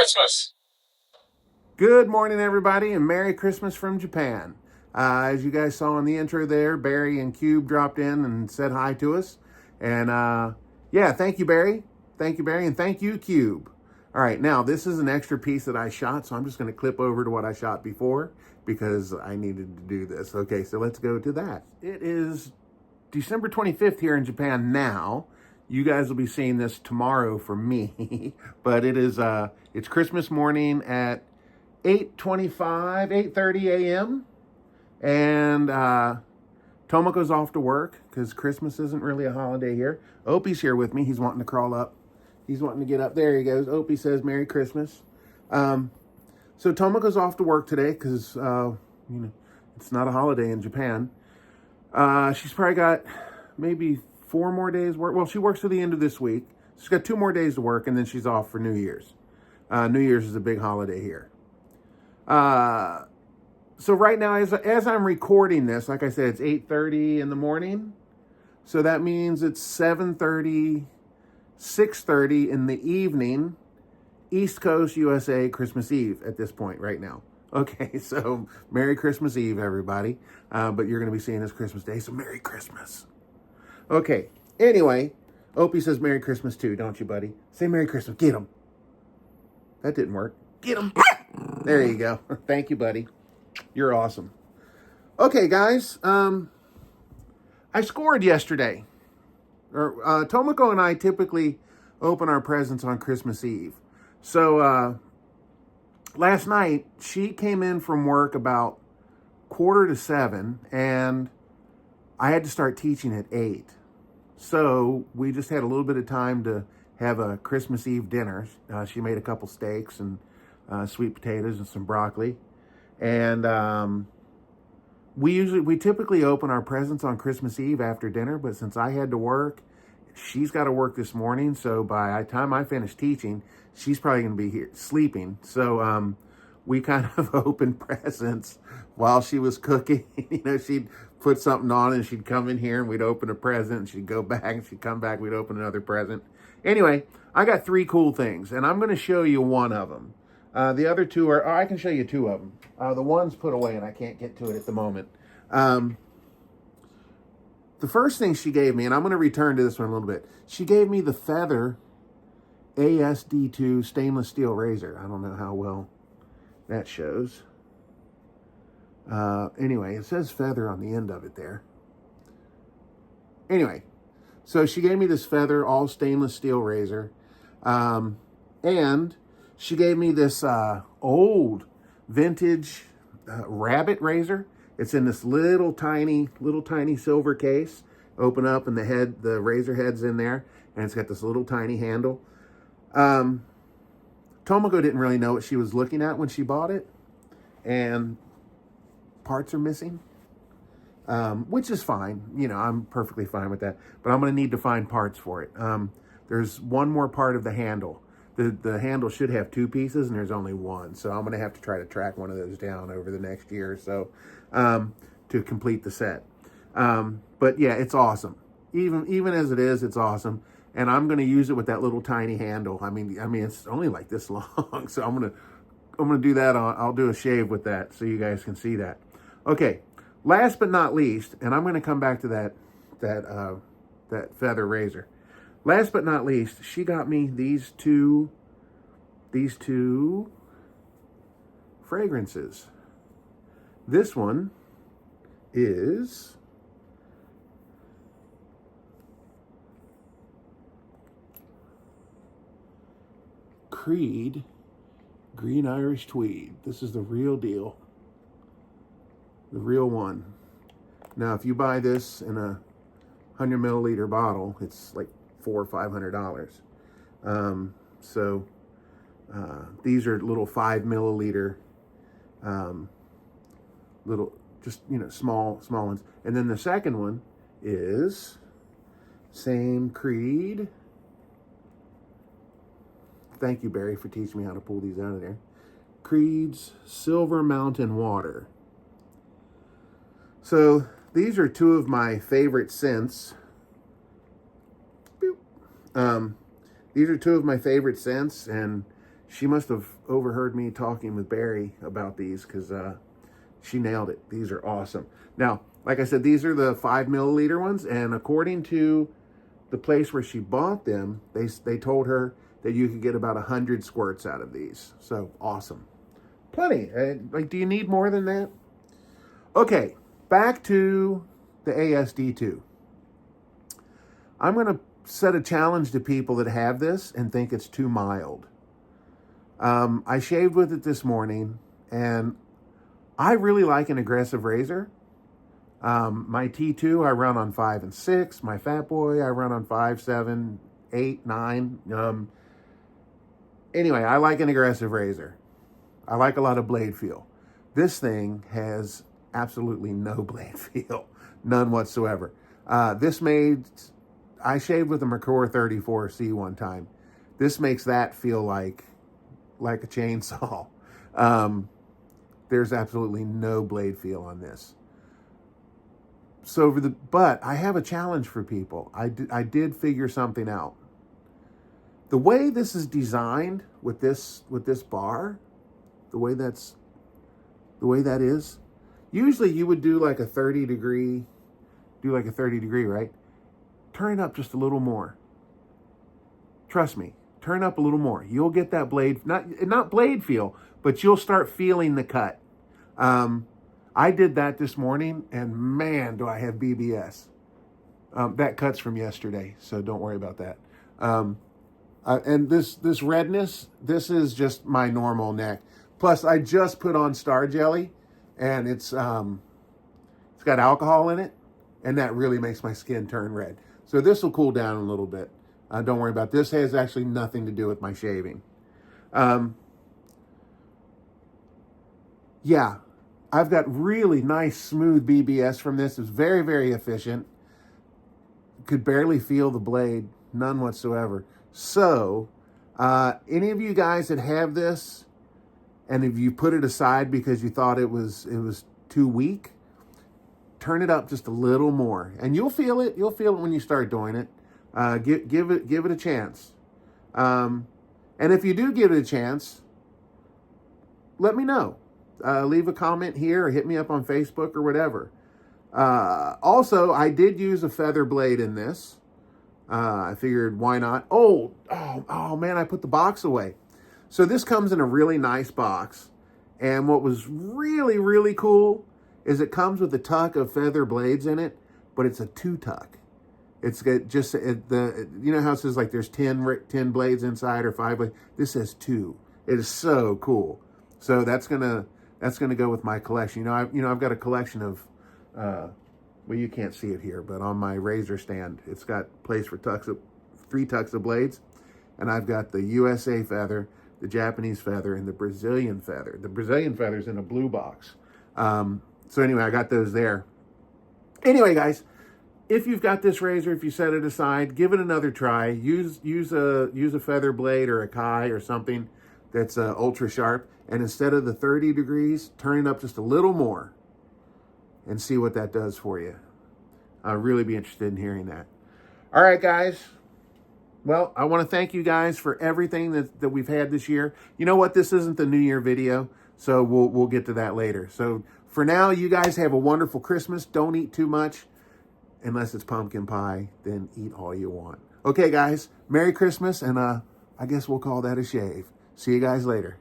Christmas. Good morning, everybody, and Merry Christmas from Japan. As you guys saw in the intro there, Barry and Cube dropped in and said hi to us. And yeah, thank you, Barry. Thank you, Barry, and thank you, Cube. All right, now this is an extra piece that I shot, so I'm just going to clip over to what I shot before because I needed to do this. Okay, so let's go to that. It is December 25th here in Japan now. You guys will be seeing this tomorrow for me, but it's Christmas morning at 8:30 a.m. And Tomoko's off to work because Christmas isn't really a holiday here. Opie's here with me. He's wanting to crawl up. He's wanting to get up. There he goes. Opie says Merry Christmas. So Tomoko's off to work today because it's not a holiday in Japan. She's probably got maybe 4 more days work. Well, she works to the end of this week. She's got 2 more days to work, and then she's off for New Year's. New Year's is a big holiday here. So right now, as I'm recording this, like I said, it's 8:30 in the morning. So that means it's 7:30, 6:30 in the evening, East Coast, USA, Christmas Eve at this point right now. Okay, so Merry Christmas Eve, everybody. But you're going to be seeing this Christmas Day, so Merry Christmas. Okay, anyway, Opie says Merry Christmas too, don't you, buddy? Say Merry Christmas. Get him. That didn't work. Get him. There you go. Thank you, buddy. You're awesome. Okay, guys. I scored yesterday. Tomoko and I typically open our presents on Christmas Eve. So last night, she came in from work about 6:45, and I had to start teaching at 8. So we just had a little bit of time to have a Christmas Eve dinner. She made a couple steaks and sweet potatoes and some broccoli. And we typically open our presents on Christmas Eve after dinner, but since I had to work, she's got to work this morning. So by the time I finish teaching, she's probably going to be here sleeping. So we kind of opened presents while she was cooking. She'd put something on and she'd come in here and we'd open a present, and she'd go back and she'd come back, we'd open another present. Anyway, I got 3 cool things, and I'm going to show you one of them. The other 2 are, I can show you 2 of them. The one's put away and I can't get to it at the moment. The first thing she gave me, and I'm going to return to this one a little bit. She gave me the Feather AS-D2S stainless steel razor. I don't know how well that shows. Anyway, it says Feather on the end of it there. Anyway, so she gave me this Feather all stainless steel razor. And she gave me this old vintage rabbit razor. It's in this little tiny silver case. Open up and the razor head's in there, and it's got this little tiny handle. Tomoko didn't really know what she was looking at when she bought it, and parts are missing, which is fine. I'm perfectly fine with that, but I'm going to need to find parts for it. There's one more part of the handle. The handle should have 2 pieces, and there's only 1. So I'm going to have to try to track one of those down over the next year or so to complete the set. But yeah, it's awesome. Even as it is, it's awesome. And I'm going to use it with that little tiny handle. I mean, it's only like this long. So I'm going to do that. I'll do a shave with that so you guys can see that. Okay, last but not least, and I'm going to come back to that Feather razor. Last but not least, she got me these two fragrances. This one is Creed Green Irish Tweed. This is the real deal. The real one. Now, if you buy this in a 100 milliliter bottle, it's like $400 or $500. These are little 5 milliliter, little, just, small ones. And then the second one is same Creed. Thank you, Barry, for teaching me how to pull these out of there. Creed's Silver Mountain Water. So these are 2 of my favorite scents. These are 2 of my favorite scents, and she must have overheard me talking with Barry about these, because she nailed it. These are awesome. Now, like I said, these are the 5 milliliter ones, and according to the place where she bought them, they told her that you could get about 100 squirts out of these. So awesome. Plenty. Like, do you need more than that? Okay, back to the AS-D2. I'm going to set a challenge to people that have this and think it's too mild. I shaved with it this morning, and I really like an aggressive razor. My T2 I run on 5 and 6. My Fat Boy I run on 5, 7, 8, 9. Anyway, I like an aggressive razor. I like a lot of blade feel. This thing has absolutely no blade feel. None whatsoever. I shaved with a Mercor 34C one time. This makes that feel like a chainsaw. There's absolutely no blade feel on this. But I have a challenge for people. I did figure something out. The way this is designed with this bar, the way that is, usually you would do like a 30 degree, right? Turn it up just a little more. Trust me, turn up a little more. You'll get that blade, not blade feel, but you'll start feeling the cut. I did that this morning, and man, do I have BBS. That cut's from yesterday, so don't worry about that. And this redness, this is just my normal neck. Plus, I just put on Star Jelly, and it's got alcohol in it, and that really makes my skin turn red. So this will cool down a little bit. Don't worry about it. This has actually nothing to do with my shaving. Yeah, I've got really nice, smooth BBS from this. It's very, very efficient. Could barely feel the blade, none whatsoever. So, any of you guys that have this, and if you put it aside because you thought it was too weak, turn it up just a little more, and you'll feel it. You'll feel it when you start doing it. Give it a chance. And if you do give it a chance, let me know. Leave a comment here or hit me up on Facebook or whatever. Also, I did use a feather blade in this. I figured, why not? Oh man, I put the box away. So this comes in a really nice box. And what was really, really cool is it comes with a tuck of feather blades in it, but it's a 2-tuck. It's got just, you know how it says like there's 10 blades inside or 5 blades? This has 2. It is so cool. So that's gonna go with my collection. I've got a collection of, well, you can't see it here, but on my razor stand, it's got place for 3 tucks of blades. And I've got the USA feather, the Japanese feather, and the Brazilian feather. The Brazilian feather's in a blue box. So anyway, I got those there. Anyway, guys, if you've got this razor, if you set it aside, give it another try. Use a feather blade or a Kai or something that's ultra sharp. And instead of the 30 degrees, turn it up just a little more and see what that does for you. I'd really be interested in hearing that. All right, guys. Well, I want to thank you guys for everything that we've had this year. You know what? This isn't the New Year video, so we'll get to that later. So for now, you guys have a wonderful Christmas. Don't eat too much. Unless it's pumpkin pie, then eat all you want. Okay, guys. Merry Christmas, and I guess we'll call that a shave. See you guys later.